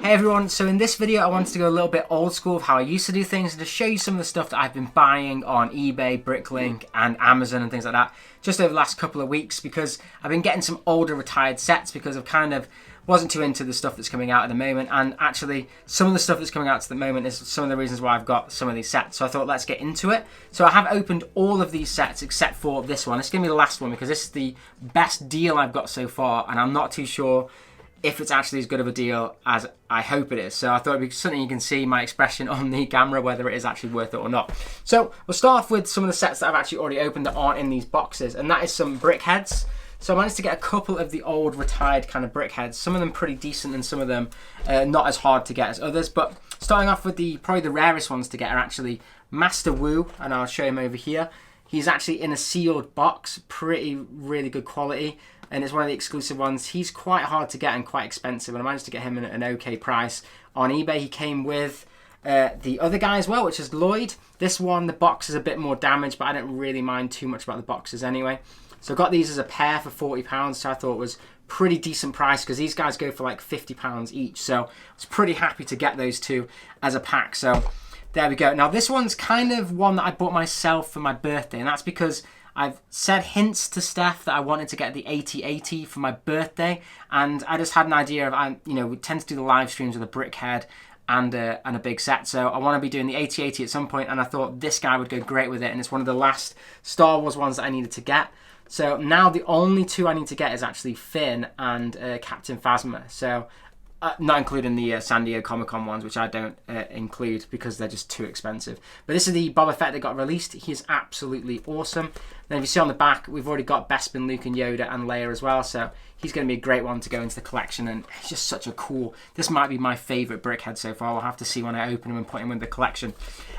Hey everyone, so in this video I wanted to go a little bit old school of how I used to do things and to show you some of the stuff that I've been buying on eBay, BrickLink and Amazon and things like that just over the last couple of weeks, because I've been getting some older retired sets because I've kind of wasn't too into the stuff that's coming out at the moment, and actually some of the stuff that's coming out at the moment is some of the reasons why I've got some of these sets. So I thought let's get into it. So I have opened all of these sets except for this one. It's going to be the last one because this is the best deal I've got so far, and I'm not too sure if it's actually as good of a deal as I hope it is. So I thought it'd be something you can see my expression on the camera, whether it is actually worth it or not. So we'll start off with some of the sets that I've actually already opened that aren't in these boxes, and that is some BrickHeadz. So I managed to get a couple of the old retired kind of BrickHeadz, some of them pretty decent and some of them not as hard to get as others. But starting off with probably the rarest ones to get are actually Master Wu, and I'll show him over here. He's actually in a sealed box, really good quality, and it's one of the exclusive ones. He's quite hard to get and quite expensive, and I managed to get him at an okay price on eBay. He came with the other guy as well, which is Lloyd. This one, the box is a bit more damaged, but I don't really mind too much about the boxes anyway. So I got these as a pair for £40, so I thought it was pretty decent price because these guys go for like £50 each. So I was pretty happy to get those two as a pack. So there we go. Now this one's kind of one that I bought myself for my birthday, and that's because I've said hints to Steph that I wanted to get the 8080 for my birthday, and I just had an idea of, we tend to do the live streams with a BrickHead and a big set, so I want to be doing the 8080 at some point, and I thought this guy would go great with it, and it's one of the last Star Wars ones that I needed to get. So now the only two I need to get is actually Finn and Captain Phasma. So not including the San Diego Comic-Con ones, which I don't include because they're just too expensive. But this is the Boba Fett that got released. He is absolutely awesome. Then if you see on the back, we've already got Bespin, Luke and Yoda and Leia as well. So he's going to be a great one to go into the collection, and he's just such a cool... This might be my favourite BrickHead so far. We'll have to see when I open him and put him in the collection.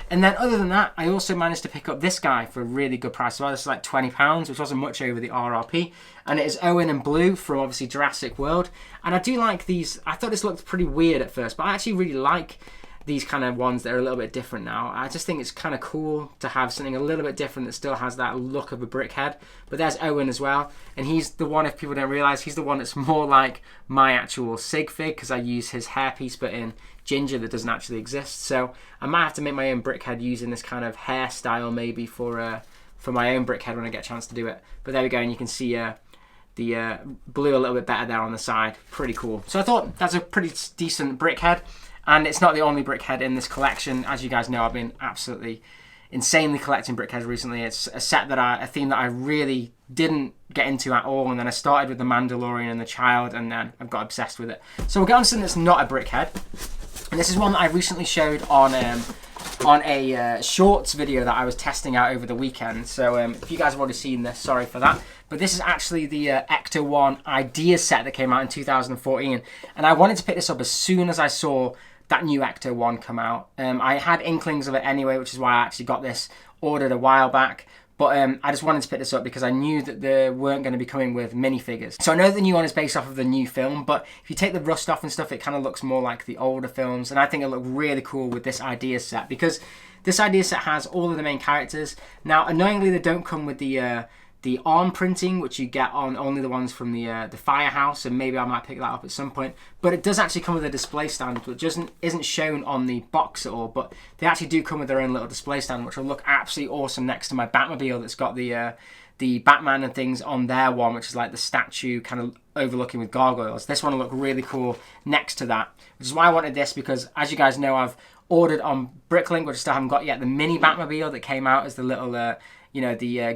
And then other than that, I also managed to pick up this guy for a really good price as well. This is like £20, which wasn't much over the RRP. And it is Owen and Blue from obviously Jurassic World. And I do like these. I thought this looked pretty weird at first, but I actually really like these kind of ones that are a little bit different now. I just think it's kind of cool to have something a little bit different that still has that look of a BrickHead. But there's Owen as well, and he's the one, if people don't realise, he's the one that's more like my actual Sig fig, because I use his hairpiece but in ginger that doesn't actually exist. So I might have to make my own BrickHead using this kind of hairstyle maybe for my own BrickHead when I get a chance to do it. But there we go, and you can see the blue a little bit better there on the side. Pretty cool. So I thought that's a pretty decent BrickHead. And it's not the only BrickHead in this collection. As you guys know, I've been absolutely insanely collecting BrickHeads recently. It's a set a theme that I really didn't get into at all. And then I started with the Mandalorian and the Child, and then I've got obsessed with it. So we'll get on to something that's not a BrickHead. And this is one that I recently showed on a shorts video that I was testing out over the weekend. So if you guys have already seen this, sorry for that. But this is actually the Ecto 1 Idea set that came out in 2014. And I wanted to pick this up as soon as I saw that new Ecto 1 come out. I had inklings of it anyway, which is why I actually got this ordered a while back. But I just wanted to pick this up because I knew that they weren't going to be coming with minifigures. So I know the new one is based off of the new film, but if you take the rust off and stuff, it kind of looks more like the older films. And I think it looked really cool with this Idea set, because this Idea set has all of the main characters. Now, annoyingly, they don't come with the arm printing, which you get on only the ones from the Firehouse, and maybe I might pick that up at some point. But it does actually come with a display stand, which isn't shown on the box at all, but they actually do come with their own little display stand, which will look absolutely awesome next to my Batmobile that's got the Batman and things on their one, which is like the statue kind of overlooking with gargoyles. This one will look really cool next to that, which is why I wanted this, because as you guys know, I've ordered on BrickLink, which I still haven't got yet, the mini Batmobile that came out as the little the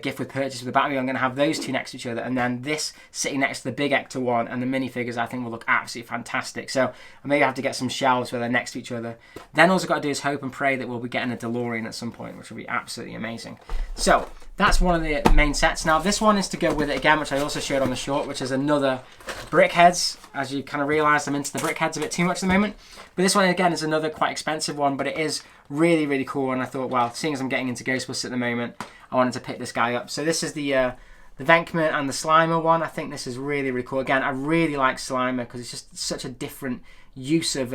gift with purchase with the Batmobile. I'm going to have those two next to each other, and then this sitting next to the big Ecto 1, and the minifigures I think will look absolutely fantastic. So I may have to get some shelves where they're next to each other. Then all I've got to do is hope and pray that we'll be getting a DeLorean at some point, which will be absolutely amazing. So that's one of the main sets. Now this one is to go with it again, which I also showed on the short, which is another BrickHeadz. As you kind of realise, I'm into the BrickHeadz a bit too much at the moment. But this one again is another quite expensive one, but it is really cool. And I thought, well, seeing as I'm getting into Ghostbusters at the moment, I wanted to pick this guy up. So this is the Venkman and the Slimer one. I think this is really cool. Again, I really like Slimer because it's just such a different use of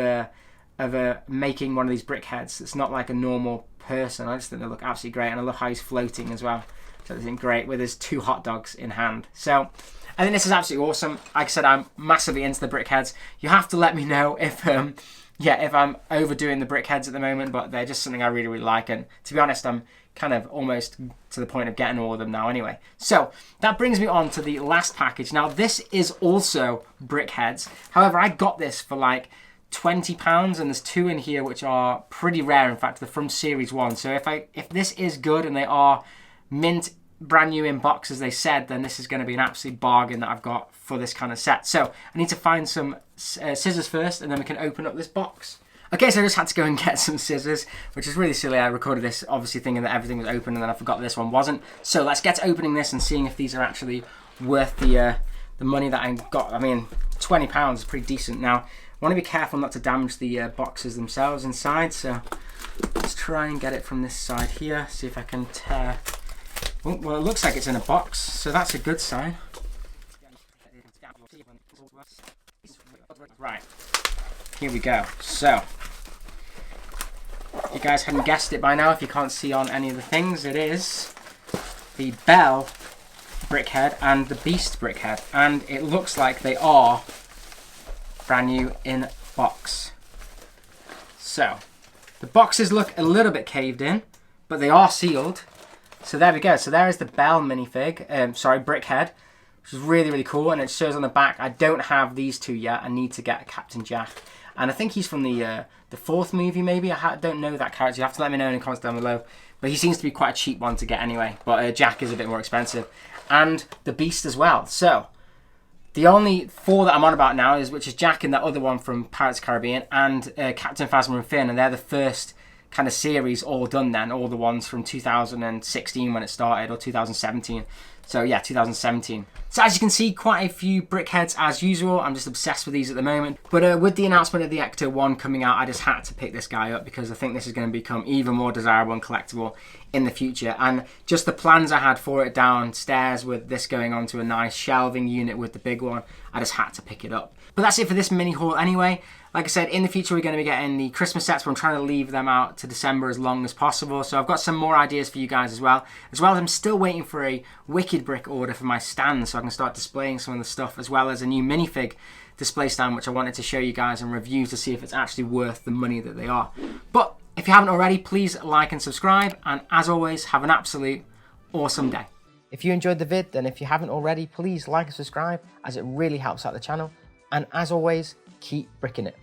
making one of these BrickHeadz. It's not like a normal person. I just think they look absolutely great, and I love how he's floating as well. So I think great with his 2 hot dogs in hand. So I think this is absolutely awesome. Like I said, I'm massively into the BrickHeadz. You have to let me know if yeah, if I'm overdoing the BrickHeadz at the moment, but they're just something I really, really like. And to be honest, I'm kind of almost to the point of getting all of them now anyway. So that brings me on to the last package. Now, this is also BrickHeadz. However, I got this for like £20, and there's 2 in here which are pretty rare. In fact, they're from Series 1. So if this is good and they are mint brand new in box as they said, then this is going to be an absolute bargain that I've got for this kind of set. So I need to find some scissors first, and then we can open up this box. Okay, so I just had to go and get some scissors, which is really silly. I recorded this obviously thinking that everything was open, and then I forgot this one wasn't. So let's get to opening this and seeing if these are actually worth the money that I got. I mean, £20 is pretty decent. Now, I want to be careful not to damage the boxes themselves inside, so let's try and get it from this side here, see if I can tear. Oh, well, it looks like it's in a box, so that's a good sign. Right, here we go. So, you guys hadn't guessed it by now if you can't see on any of the things. It is the Bell BrickHead and the Beast BrickHead, and it looks like they are brand new in box. So, the boxes look a little bit caved in, but they are sealed. So there we go. So there is the Bell minifig, BrickHead, which is really, really cool. And it shows on the back, I don't have these 2 yet. I need to get Captain Jack. And I think he's from the 4th movie, maybe. I don't know that character. You have to let me know in the comments down below. But he seems to be quite a cheap one to get anyway. But Jack is a bit more expensive. And the Beast as well. So the only 4 that I'm on about now which is Jack and that other one from Pirates of the Caribbean, and Captain Phasma and Finn. And they're the first kind of series all done then, all the ones from 2016 when it started, or 2017. So yeah, 2017. So as you can see, quite a few BrickHeadz as usual. I'm just obsessed with these at the moment. But with the announcement of the Ecto 1 coming out, I just had to pick this guy up because I think this is going to become even more desirable and collectible in the future. And just the plans I had for it downstairs with this going onto a nice shelving unit with the big one, I just had to pick it up. But that's it for this mini haul anyway. Like I said, in the future we're going to be getting the Christmas sets, but I'm trying to leave them out to December as long as possible. So I've got some more ideas for you guys as well. As I'm still waiting for a Wicked Brick order for my stand so I can start displaying some of the stuff, as well as a new minifig display stand, which I wanted to show you guys and review to see if it's actually worth the money that they are. But if you haven't already, please like and subscribe. And as always, have an absolute awesome day. If you enjoyed the vid, then if you haven't already, please like and subscribe, as it really helps out the channel. And as always, keep bricking it.